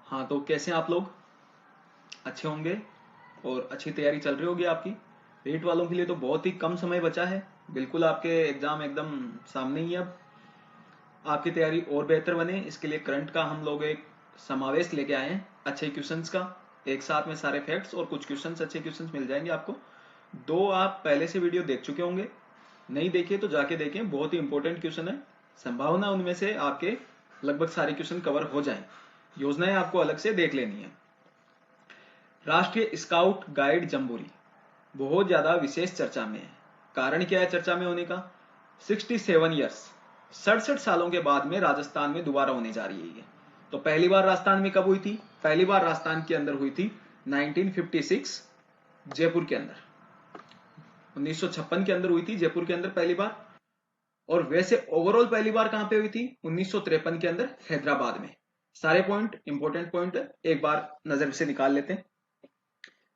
हाँ, तो कैसे हैं आप लोग? अच्छे होंगे और अच्छी तैयारी चल रही होगी आपकी। रीट वालों के लिए तो बहुत ही कम समय बचा है। बिल्कुल आपके एग्जाम एकदम सामने ही है। अब आपकी तैयारी और बेहतर बने इसके लिए करंट का हम लोग एक समावेश लेके आए हैं, अच्छे क्वेश्चंस का। एक साथ में सारे फैक्ट्स और कुछ क्वेश्चंस, अच्छे क्वेश्चंस मिल जाएंगे आपको। दो आप पहले से वीडियो देख चुके होंगे, नहीं देखे तो जाके देखें, बहुत ही इंपॉर्टेंट क्वेश्चन है। संभावना उनमें से आपके लगभग सारे क्वेश्चन कवर हो जाएं। योजनाएं आपको अलग से देख लेनी है। राष्ट्रीय स्काउट गाइड जम्बूरी बहुत ज्यादा विशेष चर्चा में है। कारण क्या है चर्चा में होने का? 67 ईयर्स, 67 सालों के बाद में राजस्थान में दोबारा होने जा रही है ये। तो पहली बार राजस्थान में कब हुई थी? पहली बार राजस्थान के अंदर हुई थी 1956 जयपुर के अंदर। 1956 के अंदर हुई थी जयपुर के अंदर पहली बार। और वैसे ओवरऑल पहली बार कहां पे हुई थी? 1953 के अंदर हैदराबाद में। सारे पॉइंट इंपॉर्टेंट पॉइंट एक बार नजर से निकाल लेते हैं।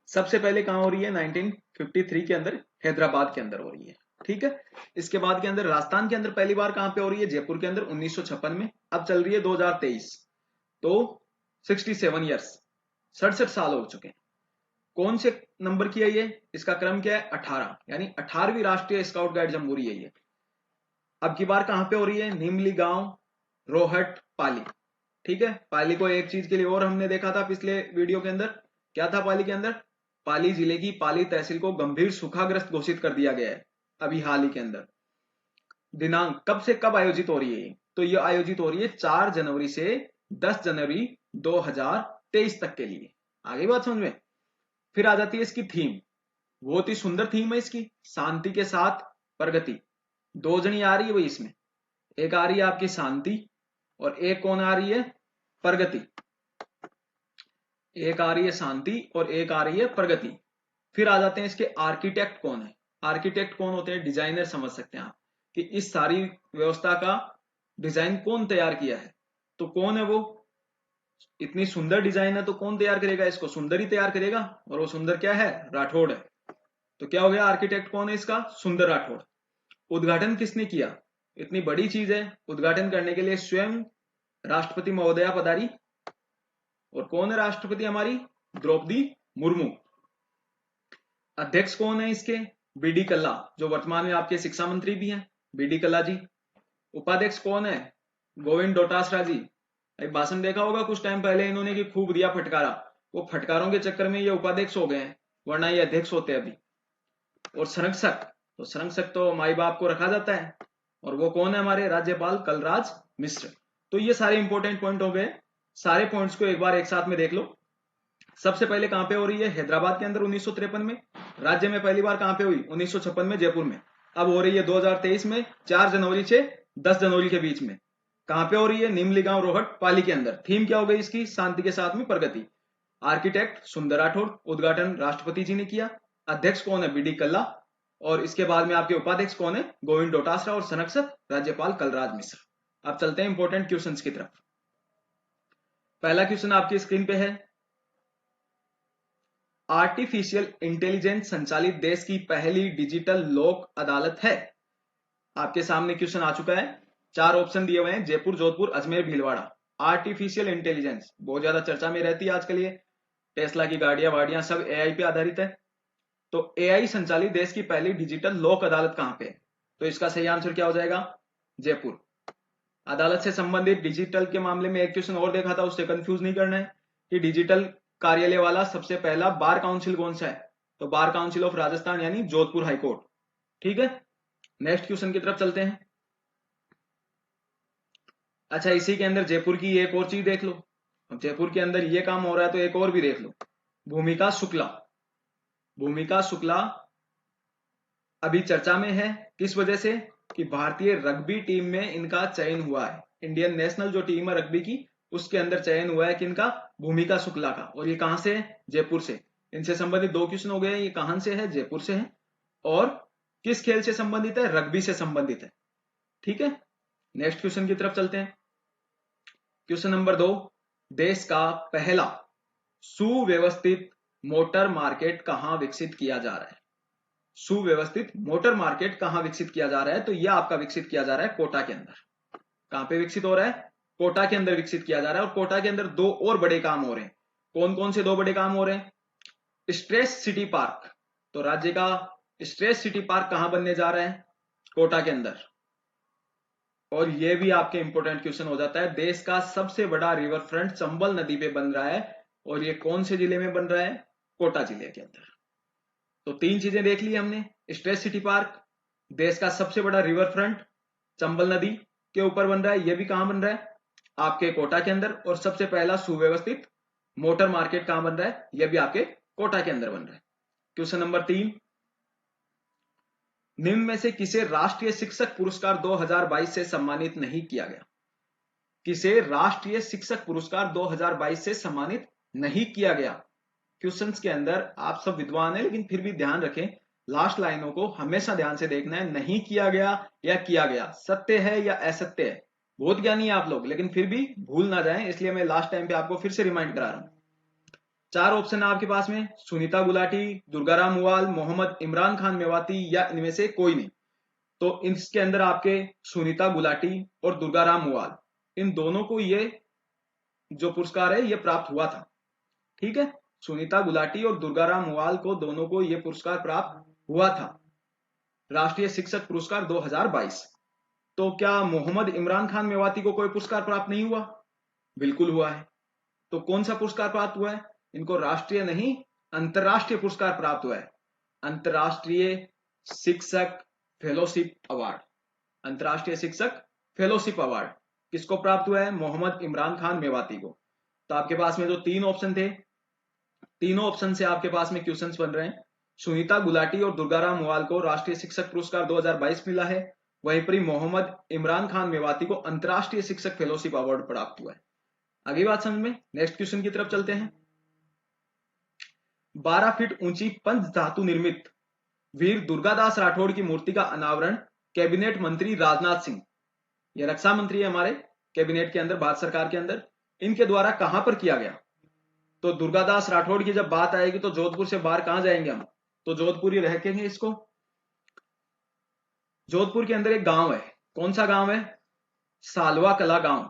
सबसे पहले कहां हो रही है? 1953 के अंदर हैदराबाद के अंदर हो रही है। ठीक है। इसके बाद के अंदर राजस्थान के अंदर पहली बार कहां पे हो रही है? जयपुर के अंदर 1956 में। अब चल रही है 2023, तो 67 ईयर्स, 67 साल हो चुके हैं। कौन से नंबर की है ये? इसका क्रम क्या है? 18, यानी 18वीं राष्ट्रीय स्काउट गाइड जम्बूरी है ये। अब की बार कहां पे हो रही है? निमली गांव, रोहट, पाली। ठीक है। पाली को एक चीज के लिए और हमने देखा था पिछले वीडियो के अंदर। क्या था पाली के अंदर? पाली जिले की पाली तहसील को गंभीर सूखाग्रस्त घोषित कर दिया गया है अभी हाल ही के अंदर। दिनांक कब से कब आयोजित हो रही है? तो ये आयोजित हो रही है 4 जनवरी से 10 जनवरी 2023 तक के लिए। आगे बात समझ में? फिर आ जाती है इसकी थीम। बहुत ही सुंदर थीम है इसकी, शांति के साथ प्रगति। दो जनी आ रही है भाई इसमें, एक आ रही है आपकी शांति और एक कौन आ रही है? प्रगति। एक आ रही है शांति और एक आ रही है प्रगति। फिर आ जाते हैं इसके आर्किटेक्ट कौन है। आर्किटेक्ट कौन होते हैं? डिजाइनर समझ सकते हैं आप, कि इस सारी व्यवस्था का डिजाइन कौन तैयार किया है। तो कौन है वो? इतनी सुंदर डिजाइन है तो कौन तैयार करेगा इसको? सुंदर ही तैयार करेगा। और वो सुंदर क्या है? राठौड़ है। तो क्या हो गया? आर्किटेक्ट कौन है इसका? सुंदर राठौड़। उद्घाटन किसने किया? इतनी बड़ी चीज है, उद्घाटन करने के लिए स्वयं राष्ट्रपति महोदया पधारी। और कौन है राष्ट्रपति? हमारी द्रौपदी मुर्मू। अध्यक्ष कौन है इसके? बीडी कल्ला, जो वर्तमान में आपके शिक्षा मंत्री भी हैं, बीडी कल्ला जी। उपाध्यक्ष कौन है? गोविंद डोटासरा जी। एक भाषण देखा होगा कुछ टाइम पहले इन्होंने, कि खूब दिया फटकारा। वो फटकारों के चक्कर में ये उपाध्यक्ष हो गए हैं, वरना ये अध्यक्ष होते अभी। और संरक्षक, तो संरक्षक तो माई बाप को रखा जाता है, और वो कौन है? हमारे राज्यपाल कलराज मिश्र। तो ये सारे इंपॉर्टेंट पॉइंट हो गए। सारे पॉइंट्स को एक बार एक साथ में देख लो। सबसे पहले कहां पे हो रही है? हैदराबाद के अंदर 1953 में। राज्य में पहली बार कहां पे हुई? 1956 में जयपुर में। अब हो रही है 2023 में 4 जनवरी से 10 जनवरी के बीच में। कहां पे हो रही है? निमली गांव, रोहट, पाली के अंदर। थीम क्या हो गई इसकी? शांति के साथ में प्रगति। आर्किटेक्ट सुंदर राठौड़, उद्घाटन राष्ट्रपति जी ने किया। अध्यक्ष कौन है? बीडी कल्ला। और इसके बाद में आपके उपाध्यक्ष कौन है? गोविंद डोटासरा। और संरक्षक राज्यपाल कलराज मिश्र। अब चलते हैं इंपॉर्टेंट क्वेश्चंस की तरफ। पहला क्वेश्चन आपकी स्क्रीन पे है। आर्टिफिशियल इंटेलिजेंस संचालित देश की पहली डिजिटल लोक अदालत है। आपके सामने क्वेश्चन आ चुका है। 4 ऑप्शन दिए हुए हैं, जयपुर, जोधपुर, अजमेर, भीलवाड़ा। आर्टिफिशियल इंटेलिजेंस बहुत ज्यादा चर्चा में रहती है आजकल। ये टेस्ला की गाड़ियां वाड़ियां सब एआई पे आधारित है। तो एआई संचालित देश की पहली डिजिटल लोक अदालत कहां पे है? तो इसका सही आंसर क्या हो जाएगा? जयपुर। अदालत से संबंधित डिजिटल के मामले में एक क्वेश्चन और देखा था, उससे कंफ्यूज नहीं करना है, कि डिजिटल कार्यालय वाला सबसे पहला बार काउंसिल कौन सा है? तो बार काउंसिल ऑफ राजस्थान, यानी जोधपुर हाईकोर्ट। ठीक है। नेक्स्ट क्वेश्चन की तरफ चलते हैं। अच्छा, इसी के अंदर जयपुर की एक और चीज देख लो। अब जयपुर के अंदर ये काम हो रहा है तो एक और भी देख लो। भूमिका शुक्ला। भूमिका शुक्ला अभी चर्चा में है, किस वजह से? कि भारतीय रग्बी टीम में इनका चयन हुआ है। इंडियन नेशनल जो टीम है रग्बी की, उसके अंदर चयन हुआ है किनका? भूमिका शुक्ला का। और ये कहां से है? जयपुर से। इनसे संबंधित 2 क्वेश्चन हो गए। ये कहां से है? जयपुर से है। और किस खेल से संबंधित है? रग्बी से संबंधित है। ठीक है। नेक्स्ट क्वेश्चन की तरफ चलते हैं। क्वेश्चन नंबर 2, देश का पहला सुव्यवस्थित मोटर मार्केट कहां विकसित किया जा रहा है? सुव्यवस्थित मोटर मार्केट कहां विकसित किया जा रहा है? तो यह आपका विकसित किया जा रहा है कोटा के अंदर। कहां पे विकसित हो रहा है? कोटा के अंदर विकसित किया जा रहा है। और कोटा के अंदर दो और बड़े काम हो रहे हैं। कौन कौन से दो बड़े काम हो रहे हैं? Stress city park. तो राज्य का स्ट्रेस सिटी पार्क कहां बनने जा रहा है? कोटा के अंदर। और ये भी आपके इंपॉर्टेंट क्वेश्चन हो जाता है, देश का सबसे बड़ा रिवर फ्रंट चंबल नदी पे बन रहा है, और ये कौन से जिले में बन रहा है? कोटा जिले के अंदर। तो तीन चीजें देख ली हमने, स्ट्रेस सिटी पार्क, देश का सबसे बड़ा रिवर फ्रंट चंबल नदी के ऊपर बन रहा है, ये भी कहां बन रहा है? आपके कोटा के अंदर। और सबसे पहला सुव्यवस्थित मोटर मार्केट कहां बन रहा है? यह भी आपके कोटा के अंदर बन रहा है। क्वेश्चन नंबर 3, निम्न में से किसे राष्ट्रीय शिक्षक पुरस्कार 2022 से सम्मानित नहीं किया गया? किसे राष्ट्रीय शिक्षक पुरस्कार 2022 से सम्मानित नहीं किया गया? क्वेश्चंस के अंदर आप सब विद्वान हैं, लेकिन फिर भी ध्यान रखें, लास्ट लाइनों को हमेशा ध्यान से देखना है। नहीं किया गया या किया गया, सत्य है या असत्य है। बहुत ज्ञानी है आप लोग, लेकिन फिर भी भूल ना जाएं, इसलिए मैं लास्ट टाइम पे आपको फिर से रिमाइंड करा रहा हूं। 4 ऑप्शन है आपके पास में, सुनीता गुलाटी, दुर्गाराम उवाल, मोहम्मद इमरान खान मेवाती, या इनमें से कोई नहीं। तो इसके अंदर आपके सुनीता गुलाटी और दुर्गाराम उवाल, इन दोनों को ये जो पुरस्कार है ये प्राप्त हुआ था। ठीक है, सुनीता गुलाटी और दुर्गाराम उवाल को, दोनों को ये पुरस्कार प्राप्त हुआ था, राष्ट्रीय शिक्षक पुरस्कार 2022। तो क्या मोहम्मद इमरान खान मेवाती को कोई पुरस्कार प्राप्त नहीं हुआ? बिल्कुल हुआ है। तो कौन सा पुरस्कार प्राप्त हुआ है? इनको राष्ट्रीय नहीं, अंतरराष्ट्रीय पुरस्कार प्राप्त हुआ है, अंतरराष्ट्रीय शिक्षक फेलोशिप अवार्ड। अंतरराष्ट्रीय शिक्षक फेलोशिप अवार्ड किसको प्राप्त हुआ है? मोहम्मद इमरान खान मेवाती को। तो आपके पास में जो 3 ऑप्शन थे, तीनों ऑप्शन से आपके पास में क्वेश्चंस बन रहे हैं। सुनीता गुलाटी और दुर्गाराम उवाल को राष्ट्रीय शिक्षक पुरस्कार 2022 मिला है, वहीं पर मोहम्मद इमरान खान मेवाती को अंतरराष्ट्रीय शिक्षक फेलोशिप अवार्ड प्राप्त हुआ है। आगे बात समझ में, नेक्स्ट क्वेश्चन की तरफ चलते हैं। 12 फीट ऊंची पंच धातु निर्मित वीर दुर्गादास राठौड़ की मूर्ति का अनावरण कैबिनेट मंत्री राजनाथ सिंह, ये रक्षा मंत्री है हमारे कैबिनेट के अंदर, भारत सरकार के अंदर, इनके द्वारा कहां पर किया गया? तो दुर्गादास राठौड़ की जब बात आएगी तो जोधपुर से बाहर कहां जाएंगे हम? तो जोधपुर ही रखेंगे इसको। जोधपुर के अंदर एक गांव है, कौन सा गांव है? सालवा कला गांव।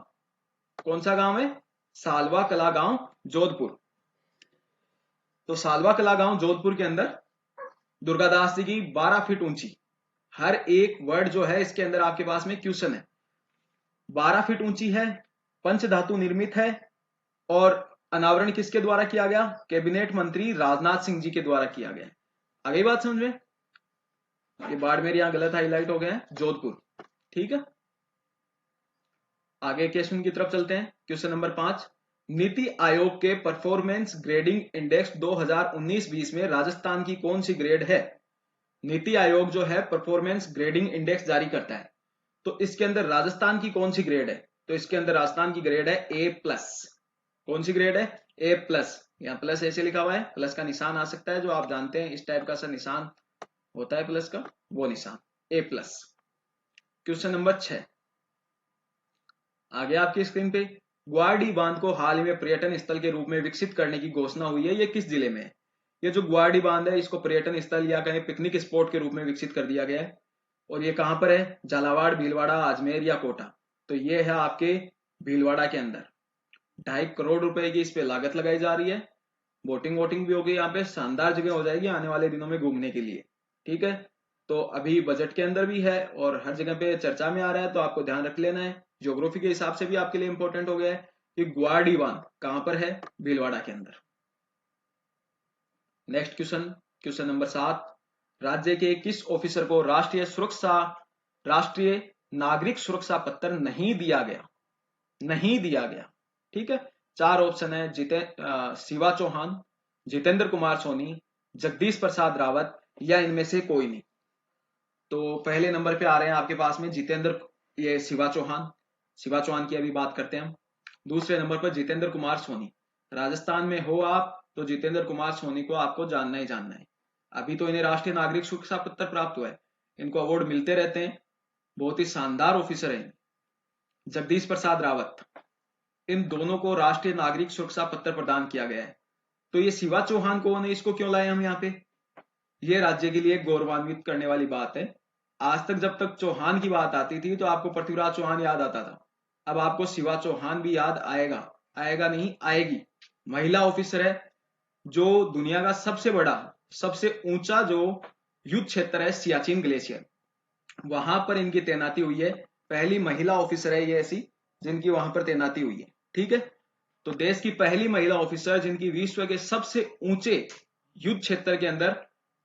कौन सा गांव है? सालवा कला गांव, जोधपुर। तो सालवा कला गांव जोधपुर के अंदर दुर्गादास जी की 12 फीट ऊंची, हर एक वर्ड जो है इसके अंदर आपके पास में क्वेश्चन है। 12 फीट ऊंची है, पंच धातु निर्मित है, और अनावरण किसके द्वारा किया गया? कैबिनेट मंत्री राजनाथ सिंह जी के द्वारा किया गया। आगे बात समझ में, ये बाड़मेर यहां गलत हाईलाइट हो गया है, जोधपुर। ठीक है, आगे क्वेश्चन की तरफ चलते हैं। क्वेश्चन नंबर 5, नीति आयोग के परफॉर्मेंस ग्रेडिंग इंडेक्स 2019-20 में राजस्थान की कौन सी ग्रेड है? नीति आयोग जो है परफॉर्मेंस ग्रेडिंग इंडेक्स जारी करता है, तो इसके अंदर राजस्थान की कौन सी ग्रेड है? तो इसके अंदर राजस्थान की ग्रेड है A+। कौन सी ग्रेड है? A+। यहाँ प्लस ऐसे लिखा हुआ है, प्लस का निशान आ सकता है, जो आप जानते हैं इस टाइप का सा निशान होता है प्लस का, वो निशान A+। क्वेश्चन नंबर 6, आगे आपकी स्क्रीन पे, ग्वारडी बांध को हाल ही में पर्यटन स्थल के रूप में विकसित करने की घोषणा हुई है, ये किस जिले में है? ये जो ग्वारडी बांध है, इसको पर्यटन स्थल या कहीं पिकनिक स्पॉट के रूप में विकसित कर दिया गया है, और ये कहां पर है? झालावाड़, भीलवाड़ा, अजमेर या कोटा? तो ये है आपके भीलवाड़ा के अंदर। 2.5 करोड़ रुपए की इस पे लागत लगाई जा रही है, बोटिंग वोटिंग भी होगी यहाँ पे, शानदार जगह हो जाएगी आने वाले दिनों में घूमने के लिए। ठीक है, तो अभी बजट के अंदर भी है और हर जगह पे चर्चा में आ रहा है, तो आपको ध्यान रख लेना है। ज्योग्राफी के हिसाब से भी आपके लिए इंपॉर्टेंट हो गया है कि ग्वारडी बांध कहां पर है? भीलवाड़ा के अंदर। नेक्स्ट क्वेश्चन, क्वेश्चन नंबर 7, राज्य के किस ऑफिसर को राष्ट्रीय नागरिक सुरक्षा पत्र नहीं दिया गया? नहीं दिया गया। ठीक है, 4 ऑप्शन है, शिवा चौहान, जितेंद्र कुमार सोनी, जगदीश प्रसाद रावत, या इनमें से कोई नहीं। तो पहले नंबर पे आ रहे हैं आपके पास में ये शिवा चौहान। शिवा चौहान की अभी बात करते हैं हम। दूसरे नंबर पर जितेंद्र कुमार सोनी। राजस्थान में हो आप तो जितेंद्र कुमार सोनी को आपको जानना ही जानना है। अभी तो इन्हें राष्ट्रीय नागरिक सुरक्षा पत्र प्राप्त हुआ है, इनको अवार्ड मिलते रहते हैं, बहुत ही शानदार ऑफिसर हैं। जगदीश प्रसाद रावत, इन दोनों को राष्ट्रीय नागरिक सुरक्षा पत्र प्रदान किया गया है। तो ये शिवा चौहान कौन है, इसको क्यों लाए हम यहाँ पे? ये राज्य के लिए गौरवान्वित करने वाली बात है। आज तक जब तक चौहान की बात आती थी तो आपको पृथ्वीराज चौहान याद आता था, अब आपको शिवा चौहान भी याद आएगा, आएगा नहीं, आएगी। महिला ऑफिसर है, जो दुनिया का सबसे बड़ा, सबसे ऊंचा जो युद्ध क्षेत्र है सियाचिन ग्लेशियर, वहां पर इनकी तैनाती हुई है। पहली महिला ऑफिसर है ये ऐसी जिनकी वहां पर तैनाती हुई है। ठीक है, तो देश की पहली महिला ऑफिसर जिनकी विश्व के सबसे ऊंचे युद्ध क्षेत्र के अंदर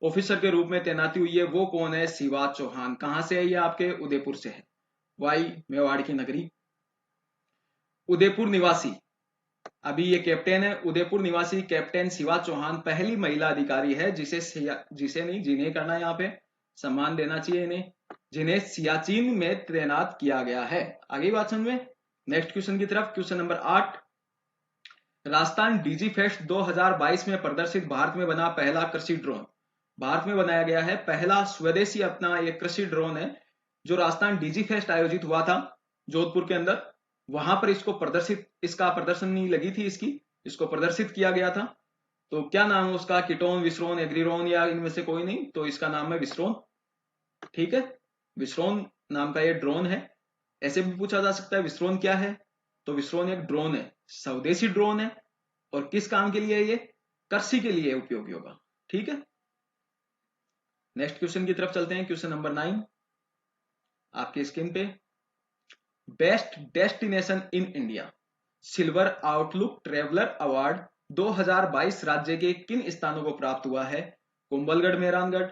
ऑफिसर के रूप में तैनाती हुई है, वो कौन है? शिवा चौहान। कहां से है ये? आपके उदयपुर से है, वाई मेवाड़ की नगरी, उदयपुर निवासी। अभी ये कैप्टन है, उदयपुर निवासी कैप्टन शिवा चौहान पहली महिला अधिकारी है जिसे नहीं, जिन्हें करना यहाँ पे सम्मान देना चाहिए इन्हें, जिन्हें सियाचिन में तैनात किया गया है। आगे बात समझ में। नेक्स्ट क्वेश्चन की तरफ, question number 8। Rajasthan DG fest 2022 में प्रदर्शित भारत में बना पहला कृषि ड्रोन। भारत में बनाया गया है पहला स्वदेशी अपना ये कृषि ड्रोन है, जो राजस्थान डीजी फेस्ट आयोजित हुआ था जोधपुर के अंदर, वहां पर इसको प्रदर्शित, इसका प्रदर्शनी लगी थी इसको प्रदर्शित किया गया था। तो क्या नाम है उसका? कीटोन, विस्रोन, एग्रीरोन, या इनमें से कोई नहीं, तो इसका नाम है विस्रोन। ठीक है, विस्रोन नाम का ये ड्रोन है। ऐसे भी पूछा जा सकता है विस्रोन क्या है, तो विस्रोन एक ड्रोन है, स्वदेशी ड्रोन है, और किस काम के लिए है? ये कृषि के लिए उपयोगी होगा। ठीक है, नेक्स्ट क्वेश्चन की तरफ चलते हैं, क्वेश्चन नंबर 9 आपके स्क्रीन पे। Best destination in India silver outlook traveller award 2022 राज्य के किन स्थानों को प्राप्त हुआ है? कुंभलगढ़ मेहरानगढ़,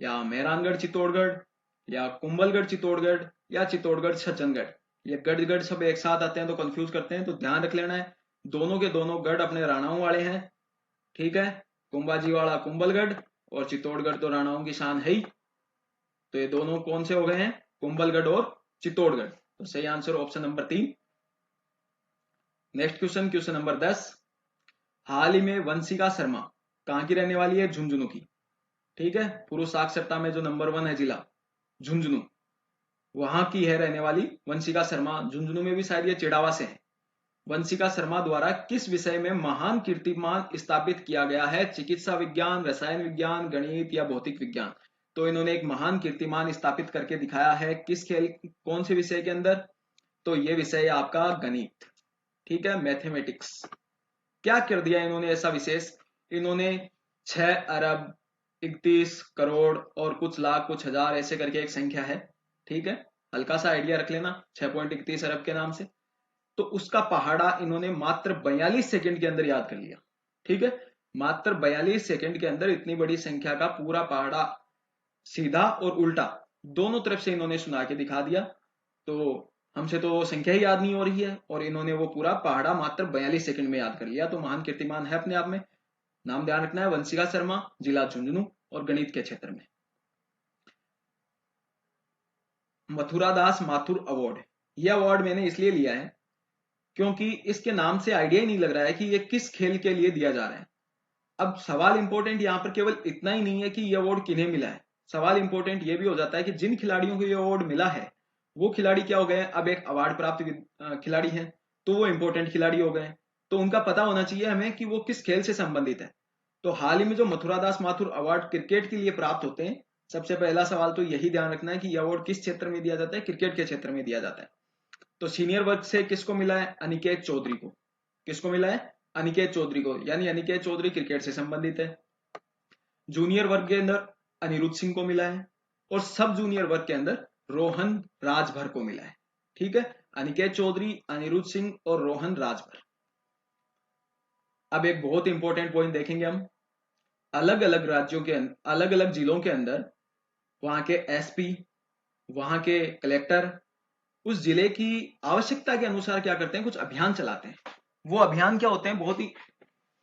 या मेहरानगढ़ चित्तौड़गढ़, या कुंभलगढ़ चित्तौड़गढ़, या चित्तौड़गढ़ सज्जनगढ़। ये गढ़ सब एक साथ आते हैं तो कंफ्यूज करते हैं, तो ध्यान रख लेना है, दोनों के दोनों गढ़ अपने राणाओं वाले हैं। ठीक है, कुंभाजी वाला कुंभलगढ़ और चित्तौड़गढ़ तो राणाओं की शान है ही, तो ये दोनों कौन से हो गए हैं? कुंभलगढ़ और चित्तौड़गढ़। तो सही answer option number 3। Next question, question number 10। हाल ही में वंशिका शर्मा कहां की रहने वाली है? झुंझुनू की। ठीक है, पुरुष साक्षरता में जो नंबर 1 है जिला झुंझुनू, वहां की है रहने वाली वंशिका शर्मा। झुंझुनू में भी शायद ये चिड़ावा से है। वंशिका शर्मा द्वारा किस विषय में महान कीर्तिमान स्थापित किया गया है? चिकित्सा विज्ञान, रसायन विज्ञान, गणित, या भौतिक विज्ञान। तो इन्होंने एक महान कीर्तिमान स्थापित करके दिखाया है, किस खेल, कौन से विषय के अंदर? तो ये विषय है आपका गणित। ठीक है, मैथमेटिक्स। क्या कर दिया इन्होंने ऐसा विशेष? इन्होंने 6 अरब 31 करोड़ और कुछ लाख कुछ हजार ऐसे करके एक संख्या है। ठीक है, हल्का सा आइडिया रख लेना 6.31 अरब के नाम से। तो उसका पहाड़ा इन्होंने मात्र 42 सेकंड के अंदर याद कर लिया। ठीक है, मात्र 42 सेकंड के अंदर इतनी बड़ी संख्या का पूरा पहाड़ा सीधा और उल्टा दोनों तरफ से इन्होंने सुना के दिखा दिया। तो हमसे तो संख्या ही याद नहीं हो रही है, और इन्होंने वो पूरा पहाड़ा मात्र 42 सेकंड में याद कर लिया, तो महान कीर्तिमान है अपने आप में। नाम ध्यान रखना है, वंशिका शर्मा, जिला झुंझुनू, और गणित के क्षेत्र में। मथुरा दास माथुर अवार्ड, यह अवार्ड मैंने इसलिए लिया है क्योंकि इसके नाम से आइडिया ही नहीं लग रहा है कि ये किस खेल के लिए दिया जा रहा है। अब सवाल इंपॉर्टेंट यहाँ पर केवल इतना ही नहीं है कि ये अवार्ड किन्हें मिला है, सवाल इंपॉर्टेंट ये भी हो जाता है कि जिन खिलाड़ियों को ये अवार्ड मिला है वो खिलाड़ी क्या हो गए? अब एक अवार्ड प्राप्त खिलाड़ी हैं, तो वो इंपॉर्टेंट खिलाड़ी हो गए, तो उनका पता होना चाहिए हमें कि वो किस खेल से संबंधित है। तो हाल ही में जो मथुरा दास माथुर अवार्ड क्रिकेट के लिए प्राप्त होते हैं, सबसे पहला सवाल तो यही ध्यान रखना है कि यह अवार्ड किस क्षेत्र में दिया जाता है? क्रिकेट के क्षेत्र में दिया जाता है। तो सीनियर वर्ग से किसको मिला है? अनिकेत चौधरी को। किसको मिला है? अनिकेत चौधरी को, यानी अनिकेत चौधरी क्रिकेट से संबंधित है। जूनियर वर्ग के अंदर अनिरुद्ध सिंह को मिला है, और सब जूनियर वर्ग के अंदर रोहन राजभर को मिला है। ठीक है, अनिकेत चौधरी, अनिरुद्ध सिंह और रोहन राजभर। अब एक बहुत इंपॉर्टेंट पॉइंट देखेंगे हम, अलग अलग राज्यों के अलग अलग जिलों के अंदर वहां के एसपी, वहां के कलेक्टर उस जिले की आवश्यकता के अनुसार क्या करते हैं? कुछ अभियान चलाते हैं। वो अभियान क्या होते हैं? बहुत ही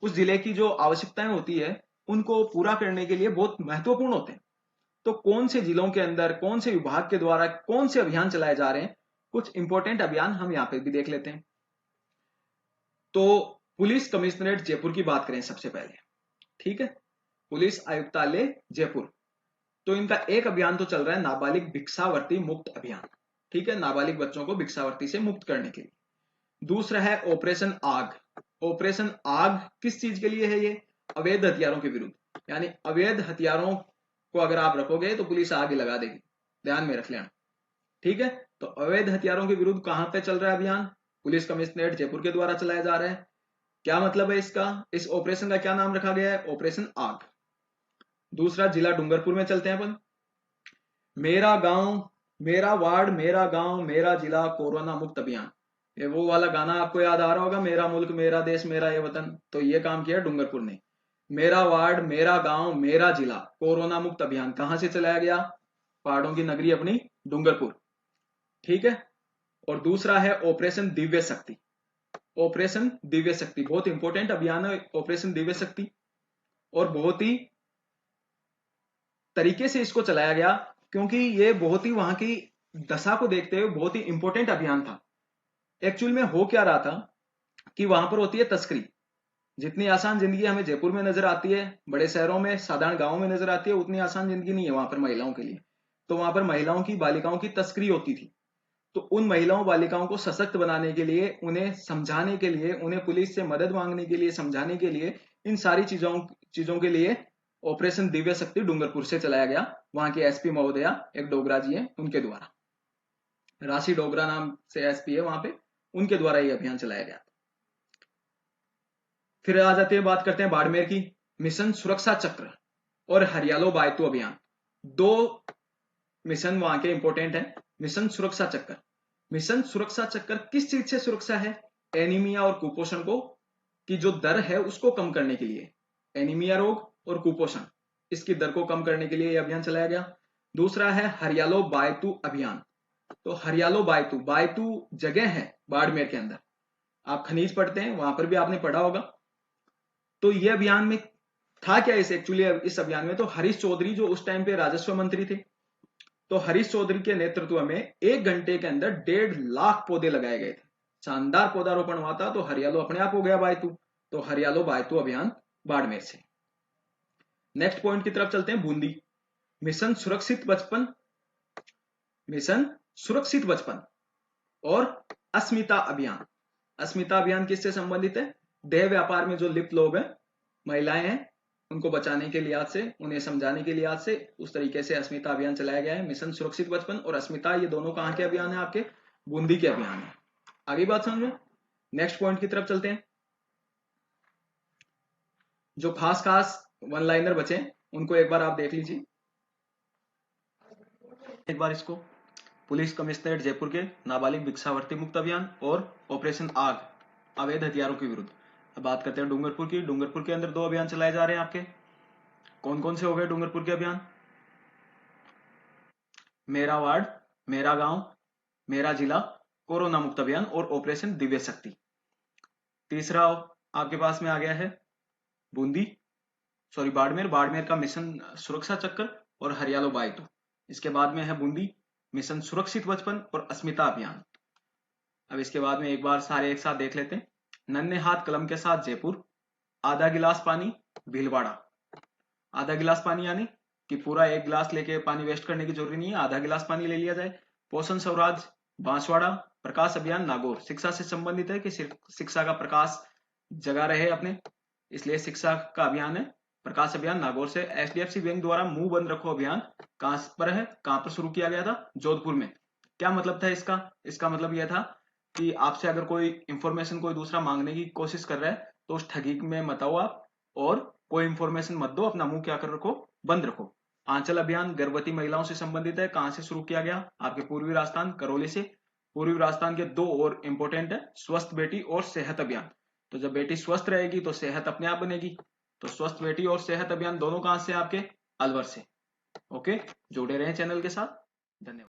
उस जिले की जो आवश्यकताएं होती है उनको पूरा करने के लिए बहुत महत्वपूर्ण होते हैं। तो कौन से जिलों के अंदर कौन से विभाग के द्वारा कौन से अभियान चलाए जा रहे हैं, कुछ इंपॉर्टेंट अभियान हम यहाँ पे भी देख लेते हैं। तो पुलिस कमिश्नरेट जयपुर की बात करें सबसे पहले। ठीक है, पुलिस आयुक्तालय जयपुर, तो इनका एक अभियान तो चल रहा है नाबालिग भिक्षावृत्ति मुक्त अभियान। ठीक है, नाबालिग बच्चों को भिक्षावृत्ति से मुक्त करने के लिए। दूसरा है ऑपरेशन आग। ऑपरेशन आग किस चीज के लिए है? ये अवैध हथियारों के विरुद्ध, यानी अवैध हथियारों को अगर आप रखोगे तो पुलिस आग लगा देगी, ध्यान में रख लेना। ठीक है, तो अवैध हथियारों के विरुद्ध कहां पे चल रहा है अभियान? पुलिस कमिश्नरेट जयपुर के द्वारा चलाया जा रहा है। क्या मतलब है इसका? इस ऑपरेशन का क्या नाम रखा गया है? ऑपरेशन आग। दूसरा, जिला डूंगरपुर में चलते हैं अपन। मेरा गांव मेरा वार्ड मेरा गांव मेरा जिला कोरोना मुक्त अभियान, ये वो वाला गाना आपको याद आ रहा होगा, मेरा मुल्क मेरा देश मेरा ये वतन। तो ये काम किया डूंगरपुर ने। मेरा वार्ड मेरा गांव मेरा जिला कोरोना मुक्त अभियान कहां से चलाया गया? पहाड़ों की नगरी अपनी डूंगरपुर। ठीक है। और दूसरा है ऑपरेशन दिव्य शक्ति। ऑपरेशन दिव्य शक्ति बहुत इंपॉर्टेंट अभियान है ऑपरेशन दिव्य शक्ति, और बहुत ही तरीके से इसको चलाया गया, क्योंकि ये बहुत ही वहां की दशा को देखते हुए बहुत ही इंपॉर्टेंट अभियान था। एक्चुअल में हो क्या रहा था कि वहां पर होती है तस्करी। जितनी आसान जिंदगी हमें जयपुर में नजर आती है, बड़े शहरों में, साधारण गांवों में नजर आती है, उतनी आसान जिंदगी नहीं है वहां पर महिलाओं के लिए। तो वहां पर महिलाओं की, बालिकाओं की तस्करी होती थी। तो उन महिलाओं बालिकाओं को सशक्त बनाने के लिए, उन्हें समझाने के लिए, उन्हें पुलिस से मदद मांगने के लिए, समझाने के लिए, इन सारी चीजों के लिए ऑपरेशन दिव्य शक्ति डूंगरपुर से चलाया गया। वहां की एसपी महोदया एक डोगरा जी है, उनके द्वारा, राशि डोगरा नाम से एसपी है वहां पे, उनके द्वारा ये अभियान चलाया गया। फिर आ जाते हैं, बात करते हैं बाड़मेर की। मिशन सुरक्षा चक्र और हरियालो बायतू अभियान, दो मिशन वहां के इंपॉर्टेंट है। मिशन सुरक्षा चक्र, मिशन सुरक्षा चक्र किस चीज से सुरक्षा है? एनीमिया और कुपोषण को की जो दर है उसको कम करने के लिए, एनीमिया रोग और कुपोषण, इसकी दर को कम करने के लिए यह अभियान चलाया गया। दूसरा है हरियालो बायतू अभियान। तो हरियालो बायतू, बायतू जगह है बाड़मेर के अंदर, आप खनिज पढ़ते हैं वहां पर भी आपने पढ़ा होगा। तो ये अभियान में था क्या एक्चुअली इस अभियान में? तो हरीश चौधरी जो उस टाइम पे राजस्व मंत्री थे, तो हरीश चौधरी के नेतृत्व में 1 घंटे के अंदर 1.5 लाख पौधे लगाए गए थे। शानदार पौधारोपण हुआ था। तो हरियालो अपने आप हो गया बायतू। तो हरियालो बायतू अभियान बाड़मेर से। नेक्स्ट पॉइंट की तरफ चलते हैं, बूंदी। मिशन सुरक्षित बचपन, मिशन सुरक्षित बचपन और अस्मिता अभियान। अस्मिता अभियान किससे संबंधित है? देह व्यापार में जो लिप्त लोग हैं, महिलाएं हैं, उनको बचाने के लिहाज से, उन्हें समझाने के लिहाज से, उस तरीके से अस्मिता अभियान चलाया गया है। मिशन सुरक्षित बचपन और अस्मिता, ये दोनों कहां के अभियान है? आपके बूंदी के अभियान है। आगे बात समझो। नेक्स्ट पॉइंट की तरफ चलते हैं। जो खास खास वन लाइनर बचे उनको एक बार आप देख लीजिए, एक बार इसको। पुलिस कमिश्नरेट जयपुर के नाबालिग भिक्षावृत्ति मुक्त अभियान और ऑपरेशन आग, अवैध हथियारों के विरुद्ध। अब बात करते हैं डूंगरपुर की। डूंगरपुर के अंदर 2 अभियान चलाए जा रहे हैं आपके। कौन कौन से हो गए डूंगरपुर के अभियान? मेरा वार्ड मेरा गांव मेरा जिला कोरोना मुक्त अभियान और ऑपरेशन दिव्य शक्ति। तीसरा आपके पास में आ गया है बूंदी, सॉरी बाड़मेर, बाड़मेर का मिशन सुरक्षा चक्र और हरियालो बायतू। इसके बाद में है बूंदी, मिशन सुरक्षित बचपन और अस्मिता अभियान। अब इसके बाद में एक बार सारे एक साथ देख लेते हैं। नन्हे हाथ कलम के साथ जयपुर, आधा गिलास पानी भीलवाड़ा। आधा गिलास पानी यानी कि पूरा 1 गिलास लेके पानी वेस्ट करने की जरूरत नहीं है, आधा गिलास पानी ले लिया जाए। पोषण स्वराज बांसवाड़ा। प्रकाश अभियान नागौर, शिक्षा से संबंधित है कि शिक्षा का प्रकाश जगा रहे अपने, इसलिए शिक्षा का अभियान है। प्रकाश अभियान नागौर से। एचडीएफसी बैंक द्वारा मुंह बंद रखो अभियान कहां पर है, कहां पर शुरू किया गया था? जोधपुर में। क्या मतलब था इसका? इसका मतलब यह था कि आपसे अगर कोई इंफॉर्मेशन कोई दूसरा मांगने की कोशिश कर रहा है तो उस ठगी में मत आओ आप, और कोई इंफॉर्मेशन मत दो, अपना मुंह क्या कर रखो, बंद रखो। आंचल अभियान गर्भवती महिलाओं से संबंधित है। कहां से शुरू किया गया? आपके पूर्वी राजस्थान करौली से। पूर्वी राजस्थान के 2 और इंपॉर्टेंट है, स्वस्थ बेटी और सेहत अभियान। तो जब बेटी स्वस्थ रहेगी तो सेहत अपने आप बनेगी। तो स्वस्थ बेटी और सेहत अभियान दोनों कहां से? आपके अलवर से। ओके, जुड़े रहें चैनल के साथ। धन्यवाद।